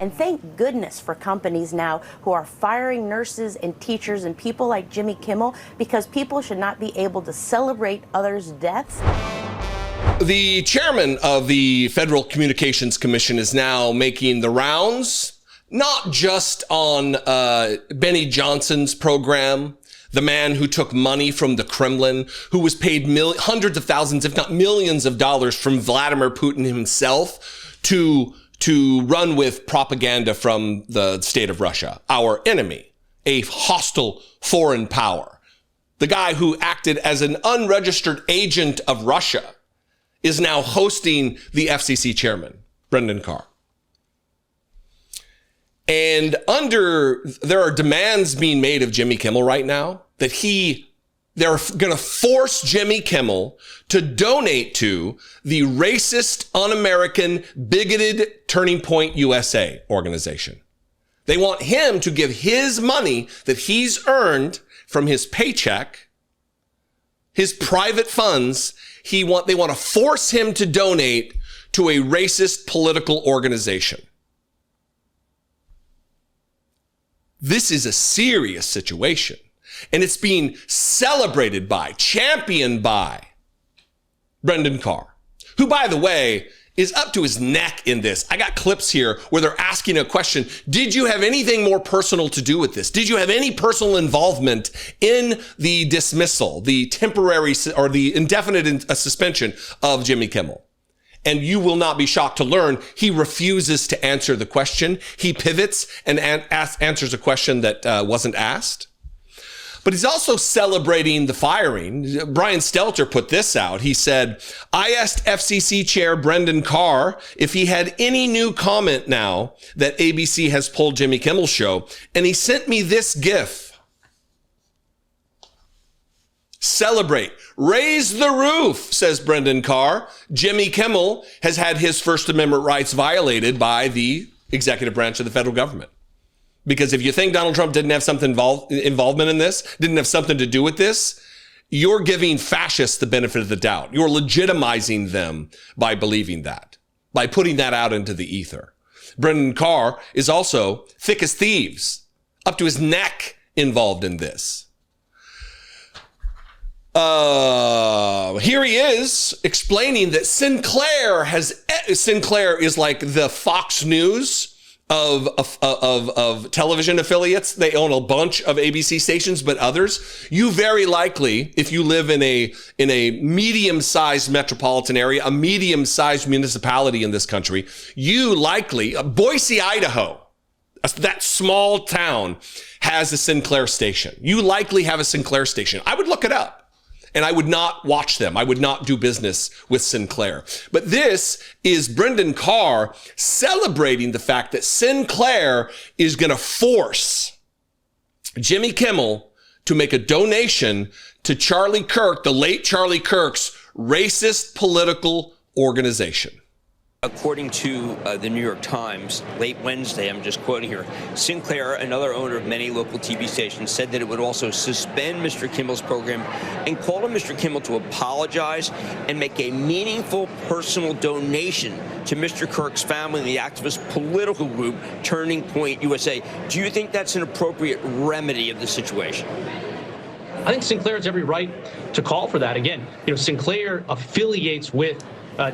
And thank goodness for companies now who are firing nurses and teachers and people like Jimmy Kimmel, because people should not be able to celebrate others' deaths. The chairman of the Federal Communications Commission is now making the rounds, not just on Benny Johnson's program, the man who took money from the Kremlin, who was paid hundreds of thousands, if not millions of dollars from Vladimir Putin himself to run with propaganda from the state of Russia, our enemy, a hostile foreign power. The guy who acted as an unregistered agent of Russia is now hosting the FCC chairman, Brendan Carr. And there are demands being made of Jimmy Kimmel right now that they're going to force Jimmy Kimmel to donate to the racist, un-American, bigoted Turning Point USA organization. They want him to give his money that he's earned from his paycheck, his private funds. They want to force him to donate to a racist political organization. This is a serious situation, and it's being celebrated by, championed by Brendan Carr, who, by the way, is up to his neck in this. I got clips here where they're asking a question. Did you have anything more personal to do with this? Did you have any personal involvement in the dismissal, the temporary or the indefinite suspension of Jimmy Kimmel? And you will not be shocked to learn he refuses to answer the question. He pivots and answers a question that wasn't asked. But he's also celebrating the firing. Brian Stelter put this out. He said, I asked FCC Chair Brendan Carr if he had any new comment now that ABC has pulled Jimmy Kimmel's show, and he sent me this GIF. Celebrate. Raise the roof, says Brendan Carr. Jimmy Kimmel has had his First Amendment rights violated by the executive branch of the federal government. Because if you think Donald Trump didn't have something involvement in this, didn't have something to do with this, you're giving fascists the benefit of the doubt. You're legitimizing them by believing that, by putting that out into the ether. Brendan Carr is also thick as thieves, up to his neck involved in this. Here he is explaining that Sinclair is like the Fox News of television affiliates. They own a bunch of ABC stations, but others. You very likely, if you live in a medium-sized metropolitan area, a medium-sized municipality in this country, you likely, Boise, Idaho, that small town has a Sinclair station. You likely have a Sinclair station. I would look it up. And I would not watch them. I would not do business with Sinclair. But this is Brendan Carr celebrating the fact that Sinclair is going to force Jimmy Kimmel to make a donation to Charlie Kirk, the late Charlie Kirk's racist political organization. According to the New York Times, late Wednesday, I'm just quoting here, Sinclair, another owner of many local TV stations, said that it would also suspend Mr. Kimmel's program and called on Mr. Kimmel to apologize and make a meaningful personal donation to Mr. Kirk's family and the activist political group Turning Point USA. Do you think that's an appropriate remedy of the situation? I think Sinclair has every right to call for that. Again, Sinclair affiliates with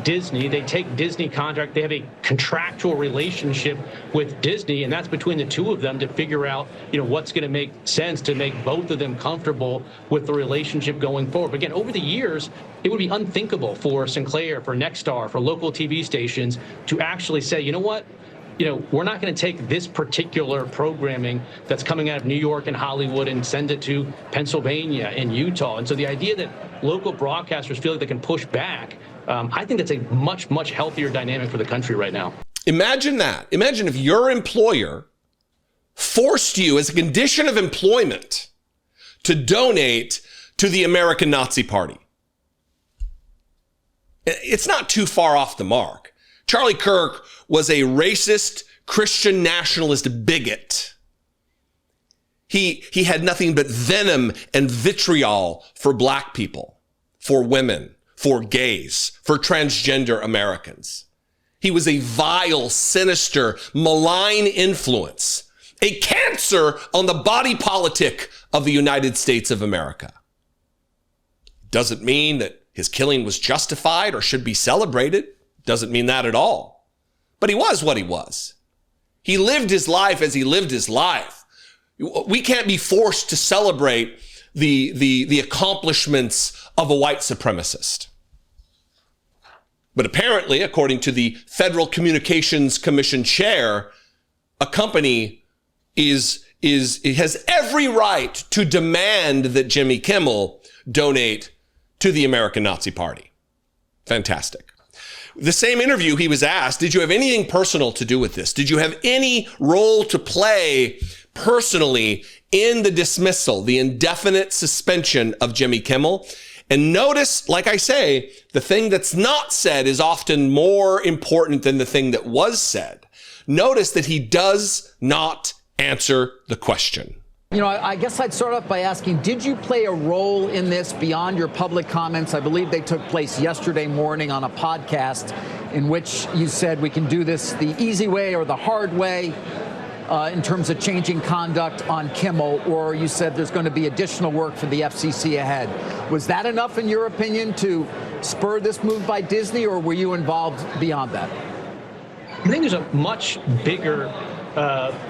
Disney. They take Disney contract. They have a contractual relationship with Disney, and that's between the two of them to figure out, what's going to make sense to make both of them comfortable with the relationship going forward. But again, over the years, it would be unthinkable for Sinclair, for Nexstar, for local TV stations to actually say, you know what? We're not going to take this particular programming that's coming out of New York and Hollywood and send it to Pennsylvania and Utah. And so the idea that local broadcasters feel like they can push back, I think that's a much, much healthier dynamic for the country right now. Imagine that. Imagine if your employer forced you as a condition of employment to donate to the American Nazi Party. It's not too far off the mark. Charlie Kirk was a racist, Christian nationalist bigot. He had nothing but venom and vitriol for black people, for women, for gays, for transgender Americans. He was a vile, sinister, malign influence, a cancer on the body politic of the United States of America. Doesn't mean that his killing was justified or should be celebrated. Doesn't mean that at all. But he was what he was. He lived his life as he lived his life. We can't be forced to celebrate the accomplishments of a white supremacist. But apparently, according to the Federal Communications Commission chair, a company has every right to demand that Jimmy Kimmel donate to the American Nazi Party. Fantastic. The same interview, he was asked, did you have anything personal to do with this? Did you have any role to play personally in the dismissal, the indefinite suspension of Jimmy Kimmel? And notice, like I say, the thing that's not said is often more important than the thing that was said. Notice that he does not answer the question. You know, I guess I'd start off by asking, did you play a role in this beyond your public comments? I believe they took place yesterday morning on a podcast in which you said we can do this the easy way or the hard way in terms of changing conduct on Kimmel, or you said there's going to be additional work for the FCC ahead. Was that enough, in your opinion, to spur this move by Disney, or were you involved beyond that? I think there's a much bigger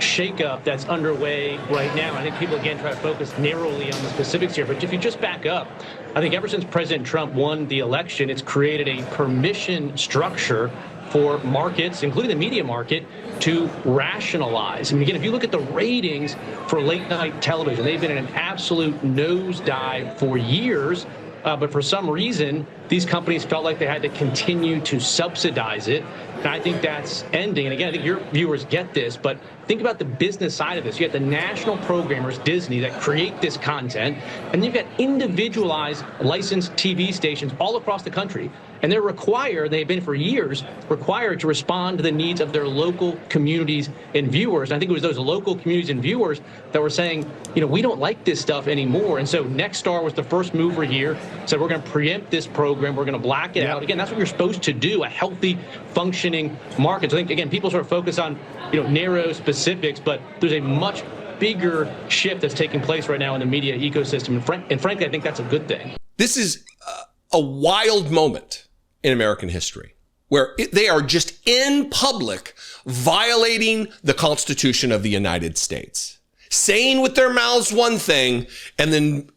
shakeup that's underway right now. I think people, again, try to focus narrowly on the specifics here. But if you just back up, I think ever since President Trump won the election, it's created a permission structure for markets, including the media market, to rationalize. I mean, again, if you look at the ratings for late-night television, they've been in an absolute nosedive for years. But for some reason, these companies felt like they had to continue to subsidize it. And I think that's ending. And again, I think your viewers get this, but think about the business side of this. You have the national programmers, Disney, that create this content, and you've got individualized licensed TV stations all across the country. And they're required, they've been for years, required to respond to the needs of their local communities and viewers. And I think it was those local communities and viewers that were saying, you know, we don't like this stuff anymore. And so Nexstar was the first mover here, said we're going to preempt this program, we're going to black it out. Again, that's what you're supposed to do, a healthy, functioning market. So I think, again, people sort of focus on, you know, narrow specifics, but there's a much bigger shift that's taking place right now in the media ecosystem. And frankly, I think that's a good thing. This is a wild moment in American history, where they are just in public violating the Constitution of the United States, saying with their mouths one thing and then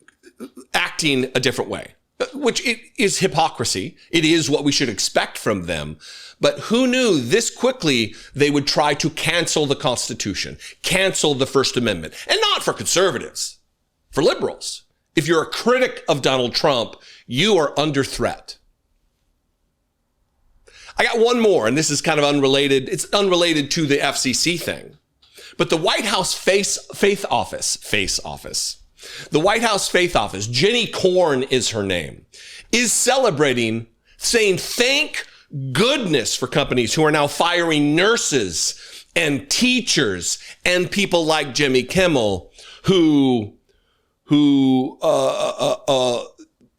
acting a different way, which it is hypocrisy. It is what we should expect from them. But who knew this quickly they would try to cancel the Constitution, cancel the First Amendment, and not for conservatives, for liberals. If you're a critic of Donald Trump, you are under threat. I got one more, and this is kind of unrelated. It's unrelated to the FCC thing. But the White House Faith Office, the White House Faith Office, Jenny Korn is her name, is celebrating, saying thank goodness for companies who are now firing nurses and teachers and people like Jimmy Kimmel, who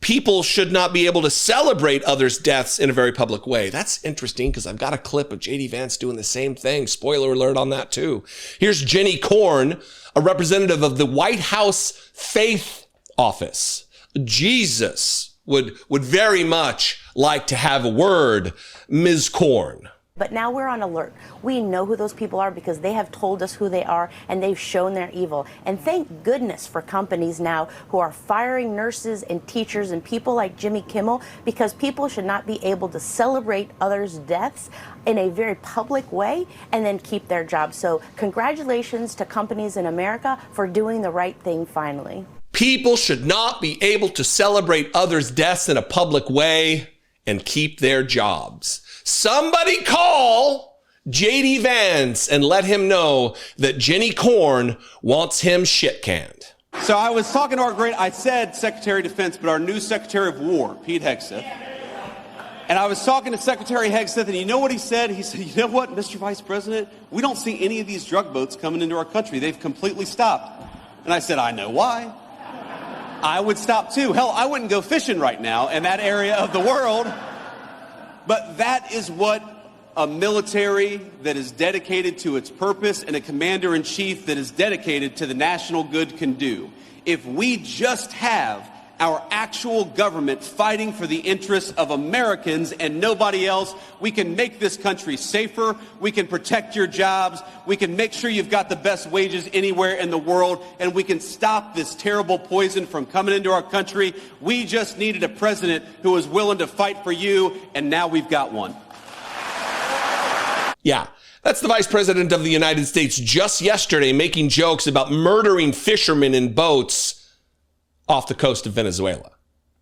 people should not be able to celebrate others' deaths in a very public way. That's interesting because I've got a clip of J.D. Vance doing the same thing. Spoiler alert on that too. Here's Jenny Korn, a representative of the White House Faith Office. Jesus would very much like to have a word, Ms. Korn. But now we're on alert. We know who those people are because they have told us who they are and they've shown their evil. And thank goodness for companies now who are firing nurses and teachers and people like Jimmy Kimmel, because people should not be able to celebrate others' deaths in a very public way and then keep their jobs. So congratulations to companies in America for doing the right thing finally. People should not be able to celebrate others' deaths in a public way and keep their jobs. Somebody call J.D. Vance and let him know that Jenny Korn wants him shit canned. So I was talking to I said Secretary of Defense, but our new Secretary of War, Pete Hegseth. And I was talking to Secretary Hegseth, and you know what he said? He said, you know what, Mr. Vice President, we don't see any of these drug boats coming into our country. They've completely stopped. And I said, I know why. I would stop too. Hell, I wouldn't go fishing right now in that area of the world. But that is what a military that is dedicated to its purpose, and a commander-in-chief that is dedicated to the national good can do. If we just have our actual government fighting for the interests of Americans and nobody else, we can make this country safer, we can protect your jobs, we can make sure you've got the best wages anywhere in the world, and we can stop this terrible poison from coming into our country. We just needed a president who was willing to fight for you, and now we've got one. Yeah, that's the Vice President of the United States just yesterday making jokes about murdering fishermen in boats off the coast of Venezuela.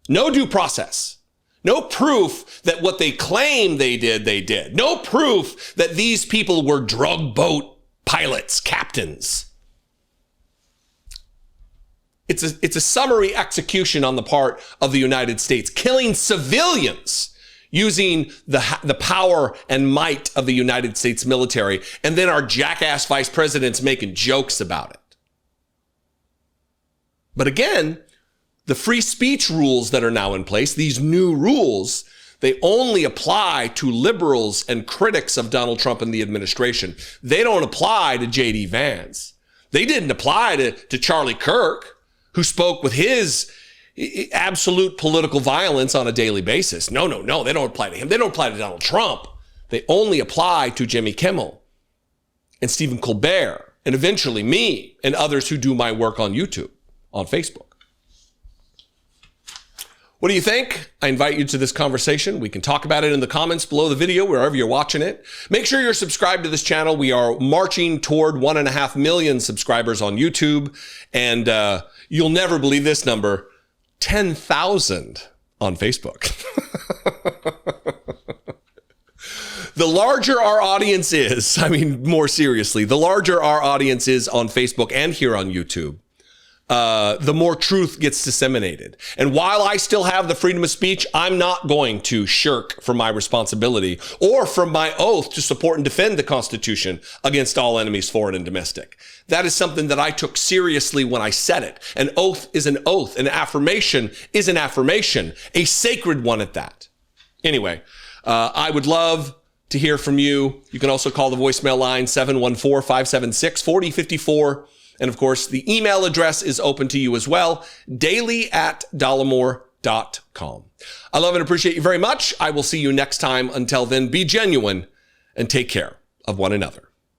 No due process. No proof that what they claim they did. No proof that these people were drug boat pilots, captains. It's a summary execution on the part of the United States, killing civilians using the power and might of the United States military, and then our jackass vice presidents making jokes about it. But again, the free speech rules that are now in place, these new rules, they only apply to liberals and critics of Donald Trump and the administration. They don't apply to J.D. Vance. They didn't apply to Charlie Kirk, who spoke with his absolute political violence on a daily basis. No, they don't apply to him. They don't apply to Donald Trump. They only apply to Jimmy Kimmel and Stephen Colbert, and eventually me and others who do my work on YouTube, on Facebook. What do you think? I invite you to this conversation. We can talk about it in the comments below the video, wherever you're watching it. Make sure you're subscribed to this channel. We are marching toward 1.5 million subscribers on YouTube. And you'll never believe this number, 10,000 on Facebook. The larger our audience is, I mean, more seriously, the larger our audience is on Facebook and here on YouTube, the more truth gets disseminated. And while I still have the freedom of speech, I'm not going to shirk from my responsibility or from my oath to support and defend the Constitution against all enemies, foreign and domestic. That is something that I took seriously when I said it. An oath is an oath. An affirmation is an affirmation, a sacred one at that. Anyway, I would love to hear from you. You can also call the voicemail line 714-576-4054. And of course, the email address is open to you as well, daily@dollemore.com. I love and appreciate you very much. I will see you next time. Until then, be genuine and take care of one another.